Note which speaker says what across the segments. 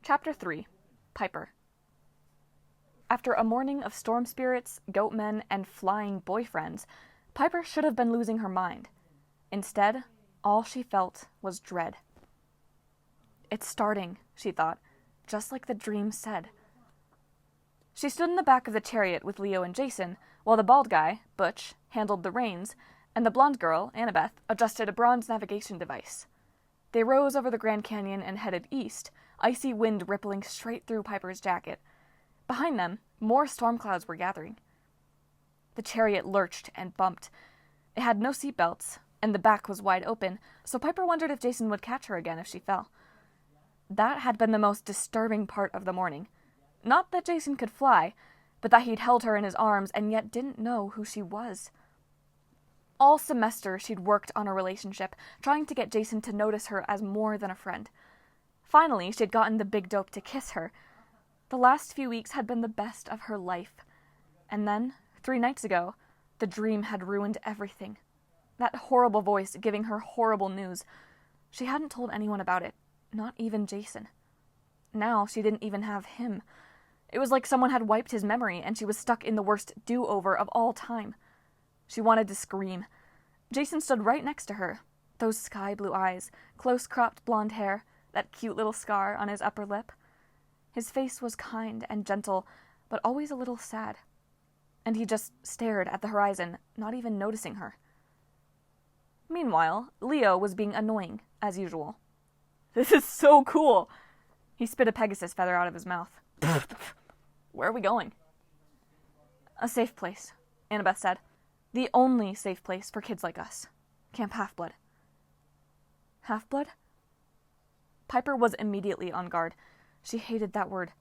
Speaker 1: Chapter 3. Piper. After a morning of storm spirits, goatmen, and flying boyfriends, Piper should have been losing her mind. Instead, all she felt was dread. It's starting, she thought, just like the dream said. She stood in the back of the chariot with Leo and Jason, while the bald guy, Butch, handled the reins, and the blonde girl, Annabeth, adjusted a bronze navigation device. They rose over the Grand Canyon and headed east, icy wind rippling straight through Piper's jacket. Behind them, more storm clouds were gathering. The chariot lurched and bumped. It had no seatbelts, and the back was wide open, so Piper wondered if Jason would catch her again if she fell. That had been the most disturbing part of the morning. Not that Jason could fly, but that he'd held her in his arms and yet didn't know who she was. All semester she'd worked on a relationship, trying to get Jason to notice her as more than a friend. Finally, she'd gotten the big dope to kiss her. The last few weeks had been the best of her life. And then, 3 nights ago, the dream had ruined everything. That horrible voice giving her horrible news. She hadn't told anyone about it, not even Jason. Now she didn't even have him. It was like someone had wiped his memory and she was stuck in the worst do-over of all time. She wanted to scream. Jason stood right next to her. Those sky-blue eyes, close-cropped blonde hair, that cute little scar on his upper lip. His face was kind and gentle, but always a little sad. And he just stared at the horizon, not even noticing her. Meanwhile, Leo was being annoying, as usual. "This is so cool!" He spit a Pegasus feather out of his mouth. "Where are we going?" "A safe place," Annabeth said. "The only safe place for kids like us. Camp Half-Blood." Half-Blood? Piper was immediately on guard. She hated that word.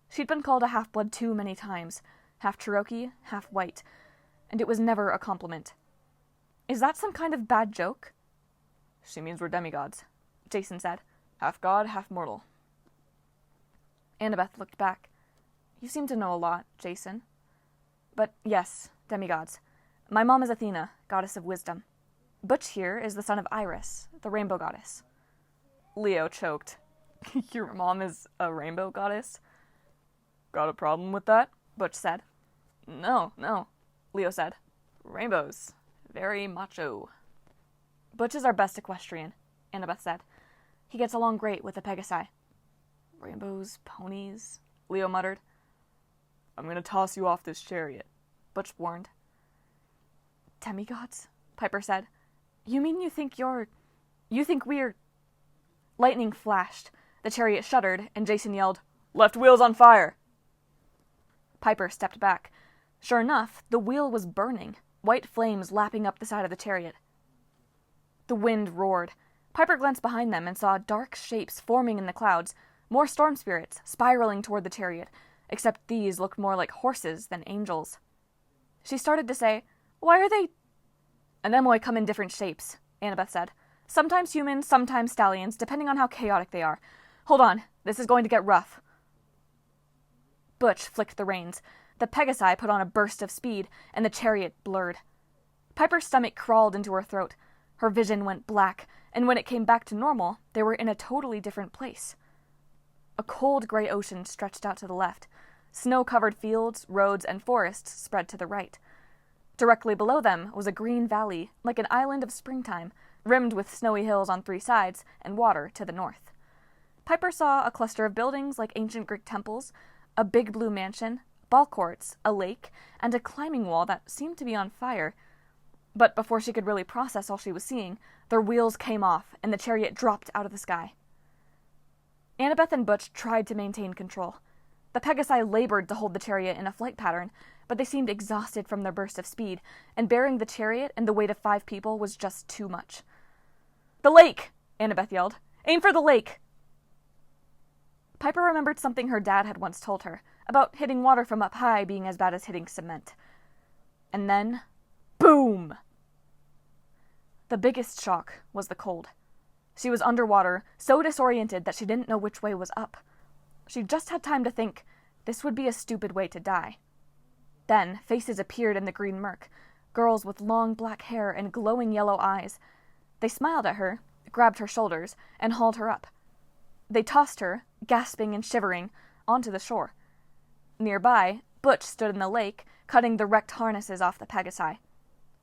Speaker 1: She'd been called a half-blood too many times. Half Cherokee, half white. And it was never a compliment. "Is that some kind of bad joke?" "She means we're demigods," Jason said. "Half god, half mortal." Annabeth looked back. "You seem to know a lot, Jason." "But yes, demigods. My mom is Athena, goddess of wisdom. Butch here is the son of Iris, the rainbow goddess." Leo choked. "Your mom is a rainbow goddess?" "Got a problem with that?" Butch said. No, Leo said. "Rainbows. Very macho." "Butch is our best equestrian," Annabeth said. "He gets along great with the Pegasi." "Rainbows, ponies," Leo muttered. "I'm gonna toss you off this chariot," Butch warned. "Demigods?" Piper said. "You mean you think we're—" Lightning flashed. The chariot shuddered, and Jason yelled, "Left wheel's on fire!" Piper stepped back. Sure enough, the wheel was burning, white flames lapping up the side of the chariot. The wind roared. Piper glanced behind them and saw dark shapes forming in the clouds, more storm spirits spiraling toward the chariot, except these looked more like horses than angels. She started to say, "Why are they—" "Anemoi come in different shapes," Annabeth said. "Sometimes human, sometimes stallions, depending on how chaotic they are. Hold on, this is going to get rough." Butch flicked the reins. The Pegasi put on a burst of speed, and the chariot blurred. Piper's stomach crawled into her throat. Her vision went black, and when it came back to normal, they were in a totally different place. A cold gray ocean stretched out to the left. Snow-covered fields, roads, and forests spread to the right. Directly below them was a green valley, like an island of springtime, rimmed with snowy hills on 3 sides and water to the north. Piper saw a cluster of buildings like ancient Greek temples, a big blue mansion, ball courts, a lake, and a climbing wall that seemed to be on fire. But before she could really process all she was seeing, their wheels came off and the chariot dropped out of the sky. Annabeth and Butch tried to maintain control. The Pegasi labored to hold the chariot in a flight pattern, but they seemed exhausted from their burst of speed, and bearing the chariot and the weight of 5 people was just too much. "The lake!" Annabeth yelled. "Aim for the lake!" Piper remembered something her dad had once told her, about hitting water from up high being as bad as hitting cement. And then, boom! The biggest shock was the cold. She was underwater, so disoriented that she didn't know which way was up. She just had time to think, this would be a stupid way to die. Then faces appeared in the green murk, girls with long black hair and glowing yellow eyes. They smiled at her, grabbed her shoulders, and hauled her up. They tossed her, gasping and shivering, onto the shore. Nearby, Butch stood in the lake, cutting the wrecked harnesses off the Pegasi.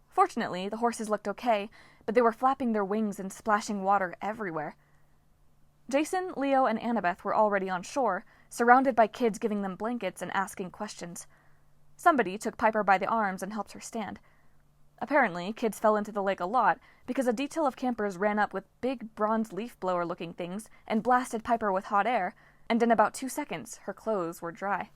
Speaker 1: Fortunately, the horses looked okay, but they were flapping their wings and splashing water everywhere. Jason, Leo, and Annabeth were already on shore, surrounded by kids giving them blankets and asking questions. Somebody took Piper by the arms and helped her stand. Apparently, kids fell into the lake a lot because a detail of campers ran up with big bronze leaf blower-looking things and blasted Piper with hot air, and in about 2 seconds, her clothes were dry.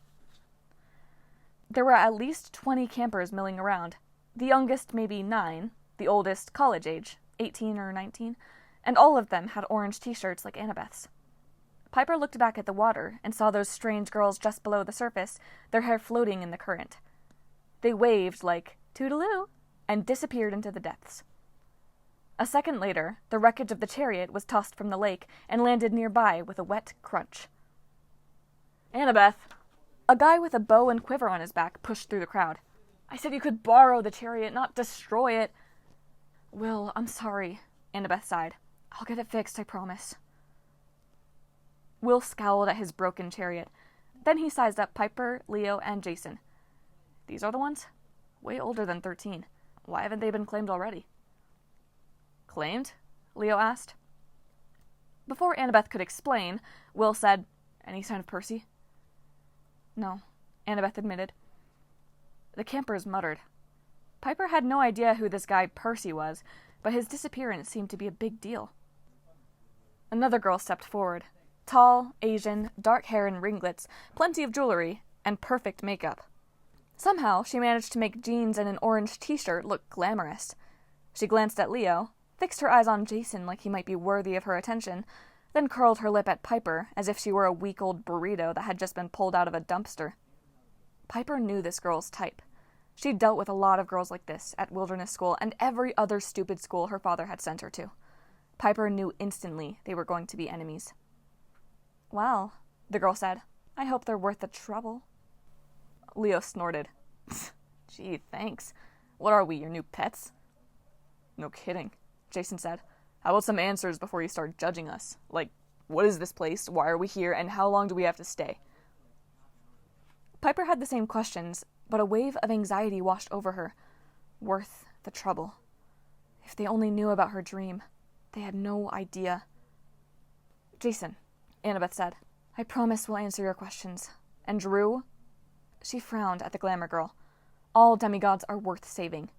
Speaker 1: There were at least 20 campers milling around, the youngest maybe 9, the oldest college age, 18 or 19, and all of them had orange t-shirts like Annabeth's. Piper looked back at the water and saw those strange girls just below the surface, their hair floating in the current. They waved like, "Toodaloo," and disappeared into the depths. A second later, the wreckage of the chariot was tossed from the lake and landed nearby with a wet crunch. "Annabeth!" A guy with a bow and quiver on his back pushed through the crowd. "I said you could borrow the chariot, not destroy it." "Will, I'm sorry," Annabeth sighed. "I'll get it fixed, I promise." Will scowled at his broken chariot. Then he sized up Piper, Leo, and Jason. "These are the ones? Way older than 13. Why haven't they been claimed already?" "Claimed?" Leo asked. Before Annabeth could explain, Will said, "Any sign of Percy?" "No," Annabeth admitted. The campers muttered. Piper had no idea who this guy Percy was, but his disappearance seemed to be a big deal. Another girl stepped forward. Tall, Asian, dark hair and ringlets, plenty of jewelry, and perfect makeup. Somehow, she managed to make jeans and an orange t-shirt look glamorous. She glanced at Leo, fixed her eyes on Jason like he might be worthy of her attention, then curled her lip at Piper as if she were a week-old burrito that had just been pulled out of a dumpster. Piper knew this girl's type. She'd dealt with a lot of girls like this at Wilderness School and every other stupid school her father had sent her to. Piper knew instantly they were going to be enemies. "Well," the girl said, "I hope they're worth the trouble." Leo snorted. "Gee, thanks. What are we, your new pets?" "No kidding," Jason said. "How about some answers before you start judging us? Like, what is this place, why are we here, and how long do we have to stay?" Piper had the same questions, but a wave of anxiety washed over her. Worth the trouble. If they only knew about her dream. They had no idea. "Jason," Annabeth said, "I promise we'll answer your questions. And Drew?" She frowned at the glamour girl. "All demigods are worth saving.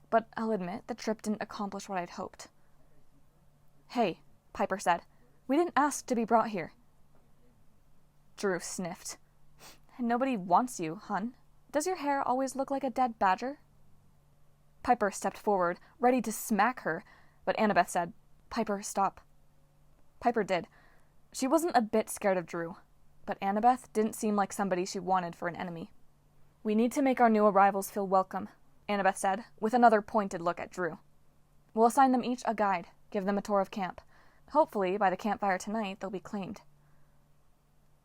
Speaker 1: But I'll admit the trip didn't accomplish what I'd hoped." "Hey," Piper said, "we didn't ask to be brought here." Drew sniffed. "And nobody wants you, hun. Does your hair always look like a dead badger?" Piper stepped forward, ready to smack her, but Annabeth said, "Piper, stop." Piper did. She wasn't a bit scared of Drew, but Annabeth didn't seem like somebody she wanted for an enemy. "We need to make our new arrivals feel welcome," Annabeth said, with another pointed look at Drew. "We'll assign them each a guide, give them a tour of camp. Hopefully, by the campfire tonight, they'll be claimed."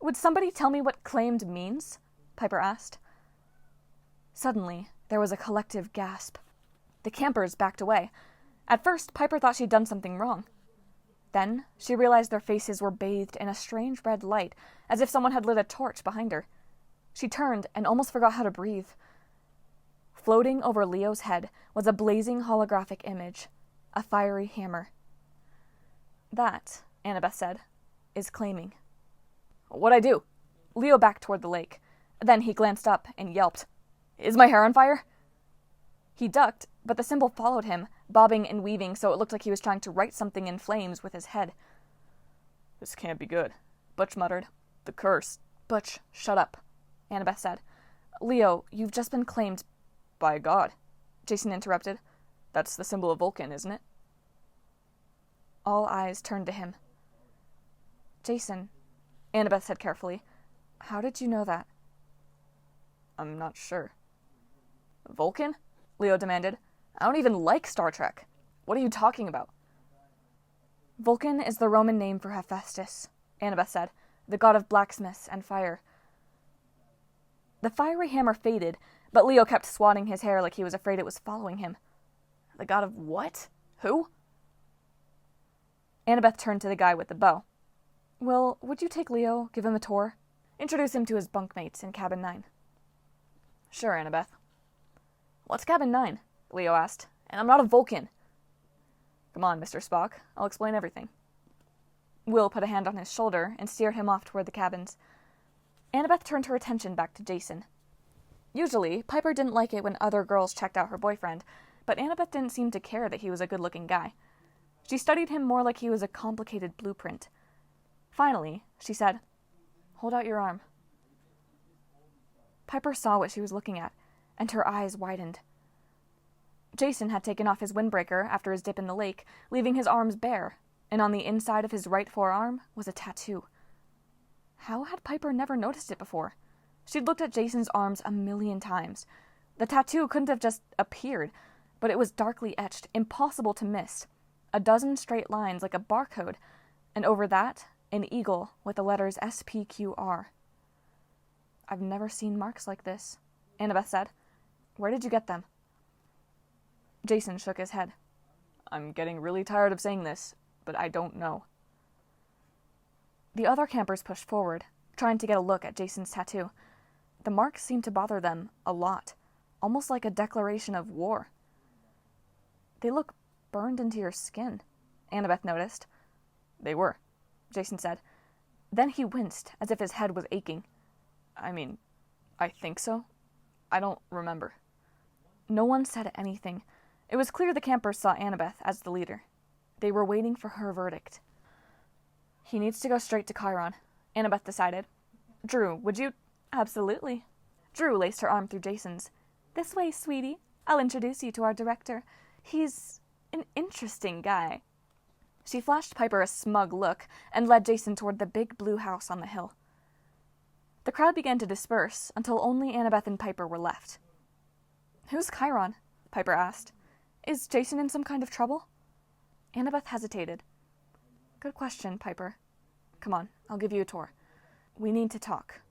Speaker 1: "Would somebody tell me what claimed means?" Piper asked. Suddenly, there was a collective gasp. The campers backed away. At first, Piper thought she'd done something wrong. Then, she realized their faces were bathed in a strange red light, as if someone had lit a torch behind her. She turned and almost forgot how to breathe. Floating over Leo's head was a blazing holographic image, a fiery hammer. "That," Annabeth said, "is claiming." "What'd I do?" Leo backed toward the lake. Then he glanced up and yelped, "Is my hair on fire?" He ducked, but the symbol followed him, bobbing and weaving so it looked like he was trying to write something in flames with his head. "This can't be good," Butch muttered. "The curse." "Butch, shut up," Annabeth said. "Leo, you've just been claimed—" "By God," Jason interrupted. "That's the symbol of Vulcan, isn't it?" All eyes turned to him. "Jason," Annabeth said carefully, "how did you know that?" "I'm not sure." "Vulcan?" Leo demanded. "I don't even like Star Trek. What are you talking about?" "Vulcan is the Roman name for Hephaestus," Annabeth said, "the god of blacksmiths and fire." The fiery hammer faded, but Leo kept swatting his hair like he was afraid it was following him. "The god of what? Who?" Annabeth turned to the guy with the bow. Will, would you take Leo, give him a tour? Introduce him to his bunkmates in Cabin 9. Sure, Annabeth. What's Cabin 9? Leo asked. And I'm not a Vulcan. Come on, Mr. Spock. I'll explain everything. Will put a hand on his shoulder and steered him off toward the cabins. Annabeth turned her attention back to Jason. Usually, Piper didn't like it when other girls checked out her boyfriend, but Annabeth didn't seem to care that he was a good-looking guy. She studied him more like he was a complicated blueprint. Finally, she said, "Hold out your arm." Piper saw what she was looking at, and her eyes widened. Jason had taken off his windbreaker after his dip in the lake, leaving his arms bare, and on the inside of his right forearm was a tattoo. How had Piper never noticed it before? She'd looked at Jason's arms a million times. The tattoo couldn't have just appeared, but it was darkly etched, impossible to miss. 12 straight lines like a barcode, and over that, an eagle with the letters SPQR. "I've never seen marks like this," Annabeth said. "Where did you get them?" Jason shook his head. "I'm getting really tired of saying this, but I don't know." The other campers pushed forward, trying to get a look at Jason's tattoo. The marks seemed to bother them a lot, almost like a declaration of war. "They look burned into your skin," Annabeth noticed. "They were," Jason said. Then he winced, as if his head was aching. I think so. I don't remember." No one said anything. It was clear the campers saw Annabeth as the leader. They were waiting for her verdict. "He needs to go straight to Chiron," Annabeth decided. "Drew, would you—" "Absolutely." Drew laced her arm through Jason's. "This way, sweetie. I'll introduce you to our director. He's an interesting guy." She flashed Piper a smug look and led Jason toward the big blue house on the hill. The crowd began to disperse until only Annabeth and Piper were left. "Who's Chiron?" Piper asked. "Is Jason in some kind of trouble?" Annabeth hesitated. "Good question, Piper. Come on, I'll give you a tour. We need to talk."